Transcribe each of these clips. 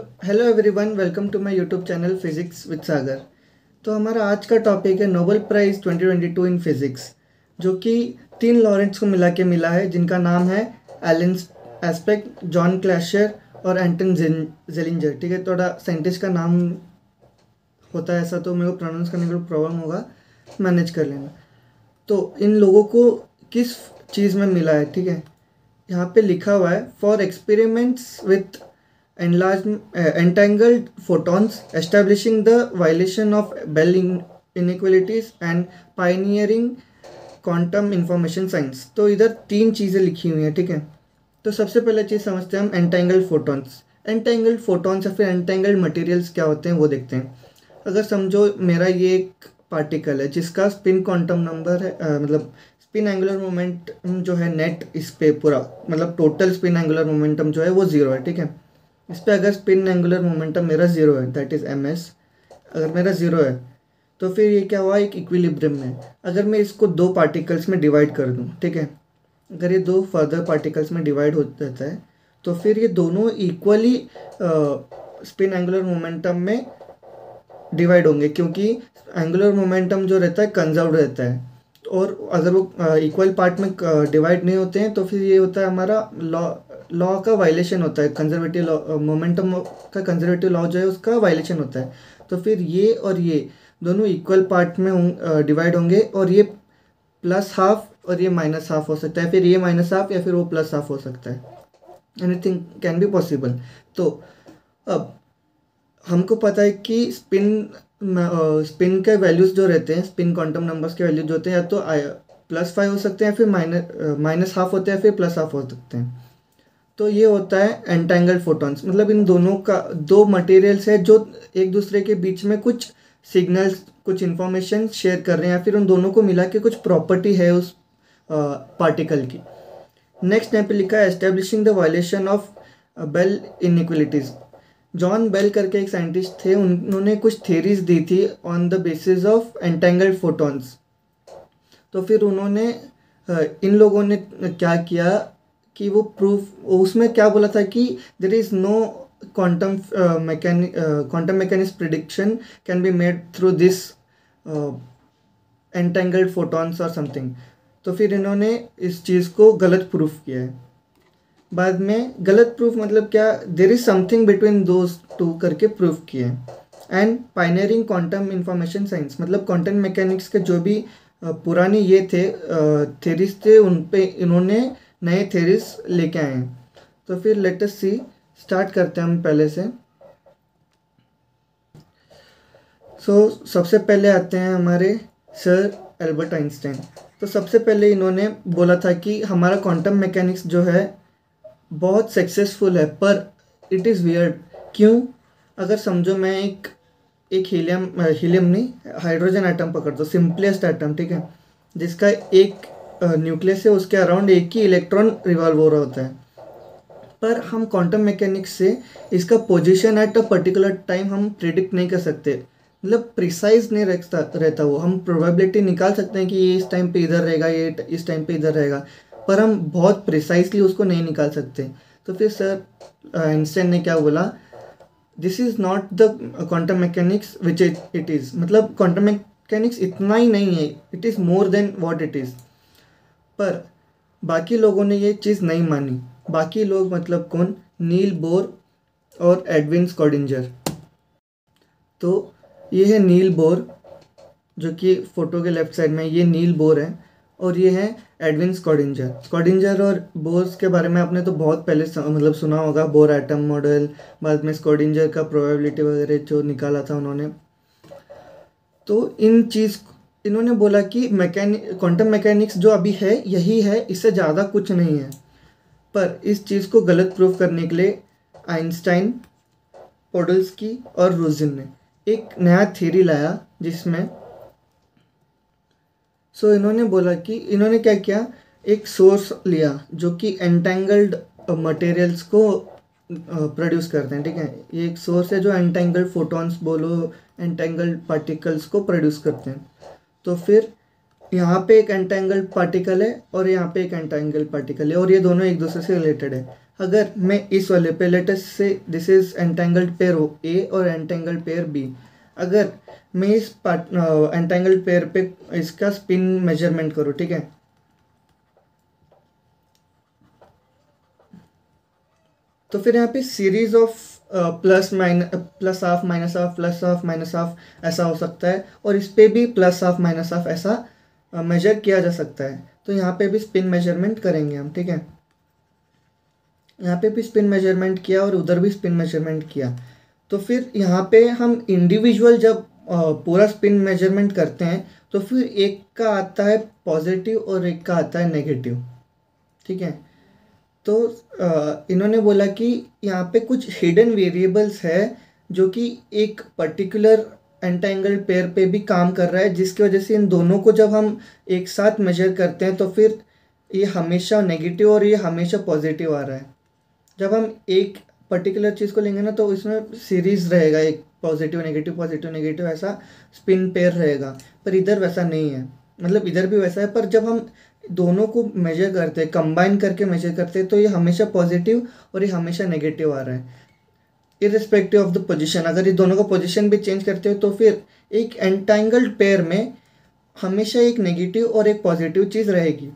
Hello everyone, welcome to my YouTube channel physics with Sagar. तो हमारा आज का टॉपिक है नोबेल प्राइज़ 2022 इन फिजिक्स, जो कि 3 लॉरेंट्स को मिला के मिला है, जिनका नाम है एलन एस्पेक्ट, जॉन क्लैशर और एंटन जेलिंजर। ठीक है, थोड़ा साइंटिस्ट का नाम होता है ऐसा, तो मेरे को प्रोनाउंस करने में प्रॉब्लम होगा, मैनेज कर लेना। तो इन लोगों को किस चीज़ में मिला है, ठीक है, यहाँ पे लिखा हुआ है for experiments with entangled photons, establishing the violation of Bell inequalities and pioneering quantum information science। तो इधर 3 चीज़ें लिखी हुई हैं, ठीक है। तो सबसे पहले चीज़ समझते हैं हम एंटेंगल्ड फोटॉन्स। एंटेंगल्ड फोटॉन्स या फिर एंटेंगल्ड मटेरियल्स क्या होते हैं वो देखते हैं। अगर समझो मेरा ये एक पार्टिकल है जिसका स्पिन क्वांटम नंबर है, मतलब स्पिन एंगुलर मोमेंटम जो है नेट इस पे पूरा, मतलब टोटल स्पिन एंगुलर मोमेंटम जो है वो 0 है, ठीक है। इस पर अगर स्पिन एंगुलर मोमेंटम मेरा 0 है, दैट इज़ ms, अगर मेरा 0 है तो फिर ये क्या हुआ, एक इक्विलिब्रियम में। अगर मैं इसको 2 पार्टिकल्स में डिवाइड कर दूँ, ठीक है, अगर ये 2 फर्दर पार्टिकल्स में डिवाइड हो जाता है तो फिर ये दोनों इक्वली स्पिन एंगुलर मोमेंटम में डिवाइड होंगे, क्योंकि एंगुलर मोमेंटम जो रहता है कंजर्व रहता है। और अगर वो इक्वल पार्ट में डिवाइड नहीं होते हैं तो फिर ये होता है हमारा लॉ का वायलेशन होता है, कंजर्वेटिव लॉ, मोमेंटम का कंजर्वेटिव लॉ जो है उसका वायलेशन होता है। तो फिर ये और ये दोनों इक्वल पार्ट में डिवाइड होंगे, और ये +½ और ये -½ हो सकता है, फिर ये -½ या फिर वो +½ हो सकता है। Anything can be possible. तो अब हमको पता है कि स्पिन के वैल्यूज़ जो रहते हैं, स्पिन क्वांटम नंबर्स के वैल्यूज जो होते हैं, या तो +5 हो सकते हैं, फिर -½ होते हैं, फिर +½ हो सकते हैं। तो ये होता है एंटेंगल्ड फोटॉन्स। मतलब इन दोनों का 2 मटेरियल्स है जो एक दूसरे के बीच में कुछ सिग्नल्स, कुछ इंफॉर्मेशन शेयर कर रहे हैं, या फिर उन दोनों को मिला के कुछ प्रॉपर्टी है उस पार्टिकल की। नेक्स्ट यहाँ पे लिखा है establishing the violation of Bell inequalities. John Bell करके एक साइंटिस्ट थे, उन्होंने कुछ थ्योरीज दी थी on the basis of entangled photons. तो फिर उन्होंने इन लोगों ने क्या किया कि वो प्रूफ, उसमें क्या बोला था कि there is no quantum mechanics prediction can be made through this entangled photons और समथिंग। तो फिर इन्होंने इस चीज़ को गलत प्रूफ किया है। बाद में गलत प्रूफ मतलब क्या, there is something between those 2 करके प्रूफ किए हैं। And pioneering quantum information science, मतलब क्वांटम मैकेनिक्स के जो भी पुराने ये थे थ्योरीज थे, उन पे इन्होंने नए थ्योरीज लेके आए हैं। तो फिर लेट अस सी, स्टार्ट करते हैं हम पहले से। सबसे पहले आते हैं हमारे सर एल्बर्ट आइंस्टाइन। तो सबसे पहले इन्होंने बोला था कि हमारा क्वांटम मैकेनिक्स जो है बहुत सक्सेसफुल है, पर इट इज़ वियर्ड। क्यों? अगर समझो मैं एक हीलियम नहीं, हाइड्रोजन एटम पकड़ दो, सिंपलेस्ट एटम, ठीक है, जिसका एक न्यूक्लियस है, उसके अराउंड एक ही इलेक्ट्रॉन रिवॉल्व हो रहा होता है। पर हम क्वांटम मैकेनिक्स से इसका position at a particular time हम प्रिडिक्ट नहीं कर सकते, मतलब प्रिसाइज नहीं रहता वो। हम प्रोबेबिलिटी निकाल सकते हैं कि ये इस टाइम पे इधर रहेगा, ये इस टाइम पे इधर रहेगा, पर हम बहुत प्रिसाइजली उसको नहीं निकाल सकते। तो फिर सर आइंस्टाइन ने क्या बोला, this is not the quantum mechanics which it is, मतलब क्वांटम मैकेनिक्स इतना ही नहीं है, it is more than what it is. पर बाकी लोगों ने ये चीज़ नहीं मानी। बाकी लोग मतलब कौन? नील बोर और एडविन स्कॉडिंजर। तो ये है नील बोर, जो कि फोटो के लेफ्ट साइड में, ये नील बोर है, और ये है एडविन स्कॉडिंजर। स्कॉडिंजर और बोर्स के बारे में आपने तो बहुत पहले मतलब सुना होगा, बोर एटम मॉडल, बाद में स्कॉडिंजर का प्रोबेबिलिटी वगैरह जो निकाला था उन्होंने। तो इन्होंने बोला कि क्वांटम मैकेनिक्स जो अभी है यही है, इससे ज़्यादा कुछ नहीं है। पर इस चीज़ को गलत प्रूफ करने के लिए आइंस्टाइन, पोडल्स्की और रोजन ने एक नया थ्योरी लाया, जिसमें इन्होंने बोला कि इन्होंने क्या किया, एक सोर्स लिया जो कि एंटेंगल्ड मटेरियल्स को प्रोड्यूस करते हैं, ठीक है। ये एक सोर्स है जो एंटेंगल्ड फोटॉन्स बोलो, एंटेंगल्ड पार्टिकल्स को प्रोड्यूस करते हैं। तो फिर यहाँ पे एक एंटेंगल्ड पार्टिकल है और यहाँ पे एक एंटेंगल्ड पार्टिकल है, और ये दोनों एक दूसरे से रिलेटेड है। अगर मैं इस वाले पे लेटेस्ट से दिस इज एंटेंगल्ड पेयर हो ए और एंटेंगल्ड पेयर बी, अगर मैं इस एंटेंगल्ड पेयर पे इसका स्पिन मेजरमेंट करूँ, ठीक है, तो फिर यहाँ पे series of plus half minus half plus half minus half ऐसा हो सकता है, और इस पे भी प्लस हाफ माइनस हाफ ऐसा मेजर किया जा सकता है। तो यहाँ पे भी स्पिन मेजरमेंट करेंगे हम, ठीक है, यहाँ पे भी स्पिन मेजरमेंट किया और उधर भी स्पिन मेजरमेंट किया। तो फिर यहाँ पे हम इंडिविजुअल जब पूरा स्पिन मेजरमेंट करते हैं तो फिर एक का आता है पॉजिटिव और एक का आता है नेगेटिव, ठीक है। तो इन्होंने बोला कि यहाँ पे कुछ हिडन वेरिएबल्स है जो कि एक पर्टिकुलर एंटेंगल्ड पेयर पे भी काम कर रहा है, जिसकी वजह से इन दोनों को जब हम एक साथ मेजर करते हैं तो फिर ये हमेशा नेगेटिव और ये हमेशा पॉजिटिव आ रहा है। जब हम एक पर्टिकुलर चीज़ को लेंगे ना तो इसमें सीरीज रहेगा, एक पॉजिटिव नेगेटिव ऐसा स्पिन पेयर रहेगा, पर इधर वैसा नहीं है। मतलब इधर भी वैसा है, पर जब हम दोनों को मेजर करते हैं, कंबाइन करके मेजर करते हैं, तो ये हमेशा पॉजिटिव और ये हमेशा नेगेटिव आ रहा है इररिस्पेक्टिव ऑफ द पोजीशन। अगर ये दोनों का पोजीशन भी चेंज करते हो तो फिर एक एंटेंगल्ड पेयर में हमेशा एक नेगेटिव और एक पॉजिटिव चीज़ रहेगी।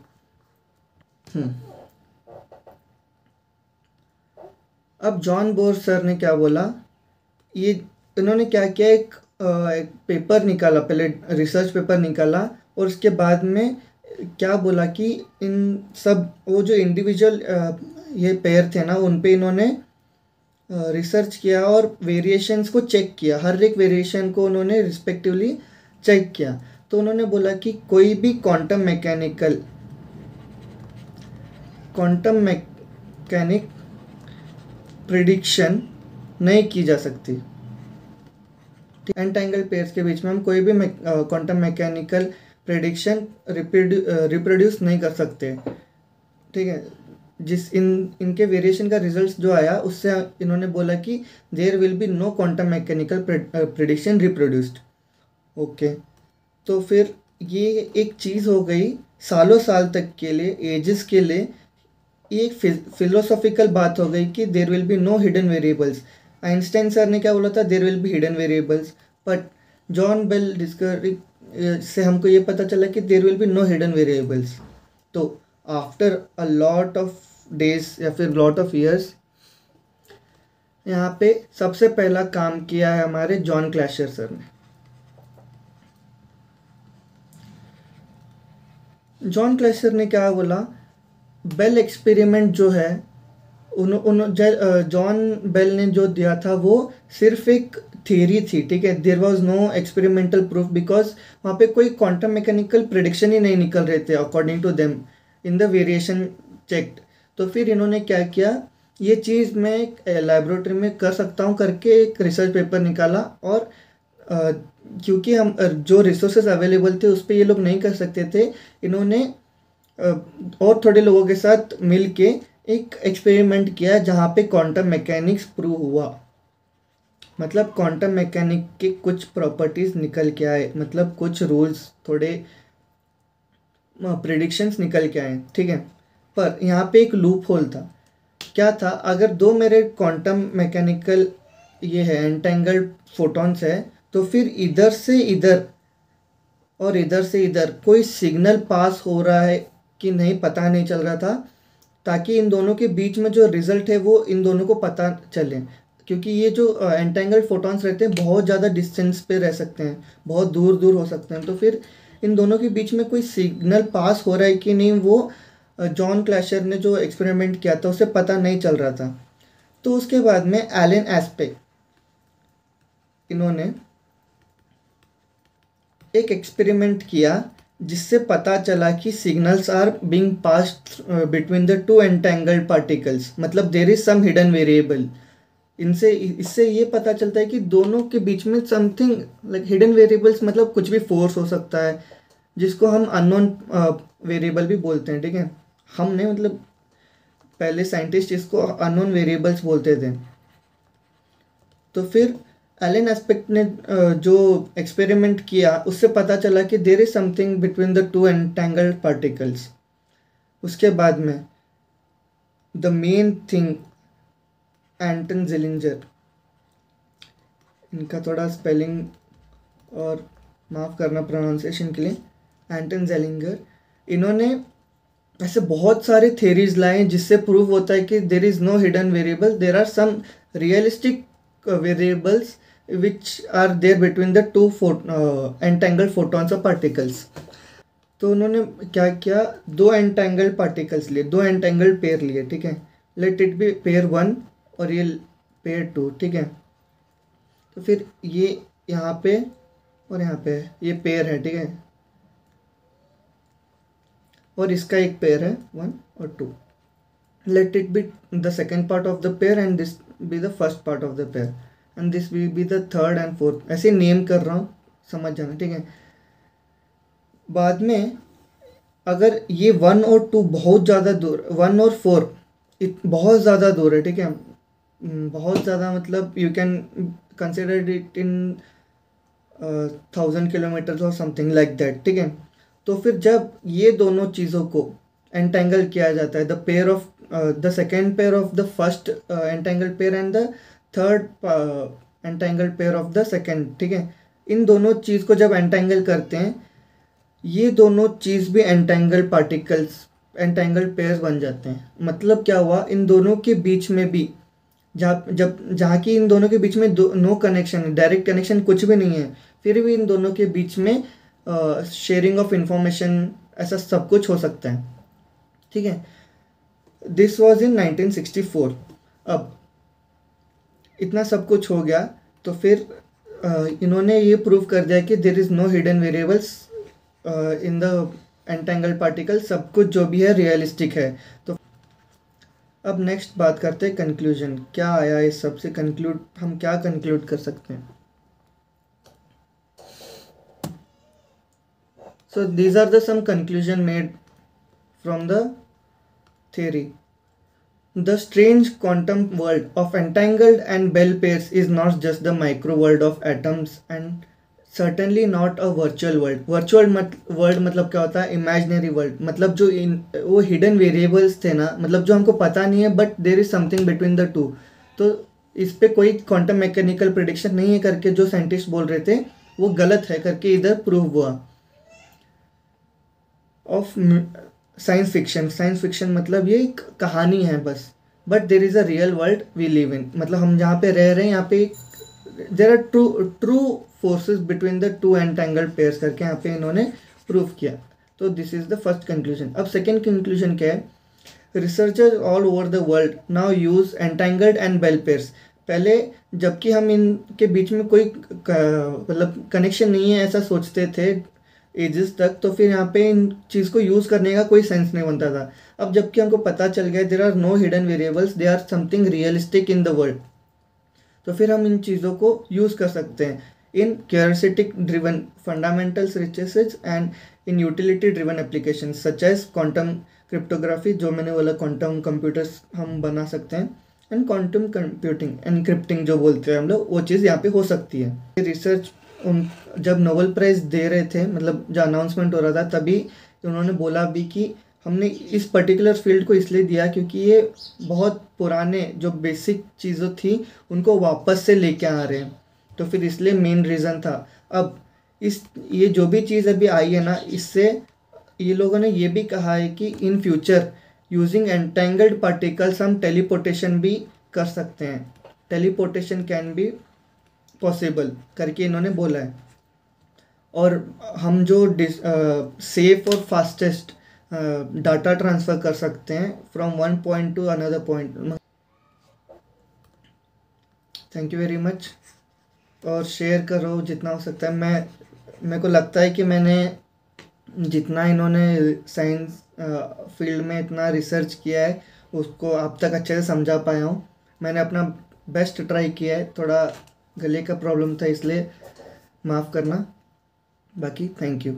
अब जॉन बोर सर ने क्या बोला, ये इन्होंने क्या किया, एक पेपर निकाला, पहले रिसर्च पेपर निकाला और उसके बाद में क्या बोला कि इन सब वो जो इंडिविजुअल ये पेयर थे ना उन पे इन्होंने रिसर्च किया और वेरिएशंस को चेक किया, हर एक वेरिएशन को उन्होंने रिस्पेक्टिवली चेक किया। तो उन्होंने बोला कि कोई भी क्वांटम मैकेनिक प्रिडिक्शन नहीं की जा सकती। एंटेंगल्ड पेयर्स के बीच में हम कोई भी क्वांटम मैकेनिकल प्रेडिक्शन रिप्रोड्यूस नहीं कर सकते, ठीक है। जिस इनके वेरिएशन का रिजल्ट जो आया उससे इन्होंने बोला कि there will be no quantum mechanical prediction reproduced. Okay, तो फिर ये एक चीज़ हो गई सालों साल तक के लिए, एजेस के लिए। ये एक फिलोसॉफिकल बात हो गई कि there will be no hidden variables. Einstein sir ने क्या बोला था, there will be hidden variables, but John Bell discovery से हमको ये पता चला कि there will be no hidden variables. तो after a lot of days या फिर लॉट ऑफ ईयर्स यहाँ पे सबसे पहला काम किया है हमारे जॉन क्लैशर सर ने। जॉन क्लैशर ने क्या बोला, बेल एक्सपेरिमेंट जो है जॉन बेल ने जो दिया था वो सिर्फ एक थियरी थी, ठीक है। There was no experimental proof because वहाँ पे कोई क्वांटम मैकेनिकल प्रेडिक्शन ही नहीं निकल रहे थे according to them in the variation checked. तो फिर इन्होंने क्या किया, ये चीज़ मैं लैबोरेटरी में कर सकता हूँ करके एक रिसर्च पेपर निकाला, और क्योंकि हम जो रिसोर्सेज अवेलेबल थे उस पर ये लोग नहीं कर सकते थे, इन्होंने और थोड़े लोगों के साथ मिल के एक एक्सपेरिमेंट किया जहाँ पे क्वांटम मैकेनिक्स प्रूव हुआ। मतलब क्वांटम मैकेनिक के कुछ प्रॉपर्टीज़ निकल के आए, मतलब कुछ रूल्स, थोड़े प्रिडिक्शंस निकल के आए, ठीक है। पर यहाँ पे एक लूप होल था। क्या था, अगर दो मेरे क्वांटम मैकेनिकल ये है एंटेंगल्ड फोटॉन्स है, तो फिर इधर से इधर और इधर से इधर कोई सिग्नल पास हो रहा है कि नहीं पता नहीं चल रहा था, ताकि इन दोनों के बीच में जो रिजल्ट है वो इन दोनों को पता चले। क्योंकि ये जो एंटेंगल्ड फोटॉन्स रहते हैं बहुत ज़्यादा डिस्टेंस पे रह सकते हैं, बहुत दूर दूर हो सकते हैं, तो फिर इन दोनों के बीच में कोई सिग्नल पास हो रहा है कि नहीं वो जॉन क्लैशर ने जो एक्सपेरिमेंट किया था उसे पता नहीं चल रहा था। तो उसके बाद में एलन एस्पेक्ट इन्होंने एक एक्सपेरिमेंट किया जिससे पता चला कि signals are being passed between the two entangled particles, मतलब there is some hidden variable. इससे ये पता चलता है कि दोनों के बीच में समथिंग लाइक हिडन वेरिएबल्स, मतलब कुछ भी फोर्स हो सकता है जिसको हम अननोन वेरिएबल भी बोलते हैं, ठीक है। हम नहीं, मतलब पहले साइंटिस्ट इसको अननोन वेरिएबल्स बोलते थे। तो फिर एलन एस्पेक्ट ने जो एक्सपेरिमेंट किया उससे पता चला कि there is something between the two entangled particles. उसके बाद में the main thing Anton Zeilinger, इनका थोड़ा स्पेलिंग और माफ़ करना प्रोनाउंसिएशन के लिए, एंटन जेलिंगर, इन्होंने ऐसे बहुत सारे थेरीज लाए जिससे प्रूव होता है कि there is no hidden variable, there are some realistic variables which are there between the two entangled photons और पार्टिकल्स। तो उन्होंने क्या किया, दो एंटेंगल्ड पार्टिकल्स लिए, दो एंटेंगल्ड पेयर लिए, ठीक है, लेट इट बी पेयर 1 और ये पेयर 2, ठीक है। तो फिर ये यहाँ पे और यहाँ पे ये पेयर है, ठीक है, और इसका एक पेयर है 1 और 2, let it be the second part of the pair and this be the first part of the pair and this will be the third and fourth, ऐसे नेम कर रहा हूँ, समझ जाना, ठीक है। बाद में अगर ये 1 और 2 बहुत ज़्यादा दूर, 1 और 4 बहुत ज़्यादा दूर है, ठीक है, बहुत ज़्यादा, मतलब you can consider it in 1000 kilometres और समथिंग लाइक दैट, ठीक है। तो फिर जब ये दोनों चीज़ों को एंटेंगल किया जाता है, the pair of the second pair of the first entangle pair and the third entangle pair of the second, ठीक है, इन दोनों चीज़ को जब एंटेंगल करते हैं, ये दोनों चीज़ भी एंटेंगल पार्टिकल्स, एंटेंगल पेयर्स बन जाते हैं। मतलब क्या हुआ, इन दोनों के बीच में भी जहाँ की इन दोनों के बीच में नो कनेक्शन, डायरेक्ट कनेक्शन कुछ भी नहीं है, फिर भी इन दोनों के बीच में शेयरिंग ऑफ इंफॉर्मेशन, ऐसा सब कुछ हो सकता है, ठीक है। This was in 1964। अब इतना सब कुछ हो गया तो फिर इन्होंने ये प्रूव कर दिया कि there is no hidden variables in the entangle particle, सब कुछ जो भी है रियलिस्टिक है। तो अब नेक्स्ट बात करते हैं कंक्लूजन, क्या आया इस सब से, हम क्या कंक्लूड कर सकते हैं। So these are the some conclusion made from the theory. The strange quantum world of entangled and Bell pairs is not just the micro world of atoms and certainly not a virtual world. Virtual world मतलब क्या होता है, imaginary world, मतलब जो वो hidden variables थे ना, मतलब जो हमको पता नहीं है but there is something between the two, तो इस पे कोई क्वांटम मैकेनिकल प्रिडिक्शन नहीं है करके जो साइंटिस्ट बोल रहे थे वो गलत है करके इधर प्रूव हुआ। ऑफ साइंस फिक्शन मतलब ये एक कहानी है बस, but there is a real world we live in, मतलब हम जहाँ पे रह रहे हैं यहाँ पे there are true forces between the two entangled pairs करके यहाँ पे इन्होंने प्रूव किया। तो this is the first conclusion. अब सेकेंड कंक्लूजन क्या है, researchers all over the world now use entangled and Bell pairs. पहले जबकि हम इनके बीच में कोई मतलब कनेक्शन नहीं है ऐसा सोचते थे एजेस तक, तो फिर यहाँ पे इन चीज़ को यूज़ करने का कोई सेंस नहीं बनता था। अब जबकि हमको पता चल गया there are no hidden variables, they are something realistic in the world, तो फिर हम इन चीज़ों को यूज़ कर सकते हैं in curiosity driven fundamentals researches and in utility driven application such as quantum cryptography, जो मैंने बोला क्वांटम कंप्यूटर्स हम बना सकते हैं, एंड क्वांटम कंप्यूटिंग एनक्रिप्टिंग जो बोलते हैं हम लोग, वो चीज़ यहाँ पे हो सकती है। रिसर्च जब नोबेल प्राइज़ दे रहे थे, मतलब जो अनाउंसमेंट हो रहा था, तभी उन्होंने बोला भी कि हमने इस पर्टिकुलर फील्ड को इसलिए दिया क्योंकि ये बहुत पुराने जो बेसिक चीज़ें थी उनको वापस से लेके आ रहे हैं, तो फिर इसलिए मेन रीज़न था। अब ये जो भी चीज़ अभी आई है ना, इससे ये लोगों ने ये भी कहा है कि in future using entangled particles हम टेलीपोर्टेशन भी कर सकते हैं, टेलीपोर्टेशन कैन बी पॉसिबल करके इन्होंने बोला है, और हम जो सेफ और फास्टेस्ट डाटा ट्रांसफ़र कर सकते हैं from one point two another point. Thank you very much, और शेयर करो जितना हो सकता है। मेरे को लगता है कि मैंने जितना इन्होंने साइंस फील्ड में इतना रिसर्च किया है उसको आप तक अच्छे से समझा पाया हूँ। मैंने अपना बेस्ट ट्राई किया है, थोड़ा गले का प्रॉब्लम था इसलिए माफ़ करना, बाकी थैंक यू।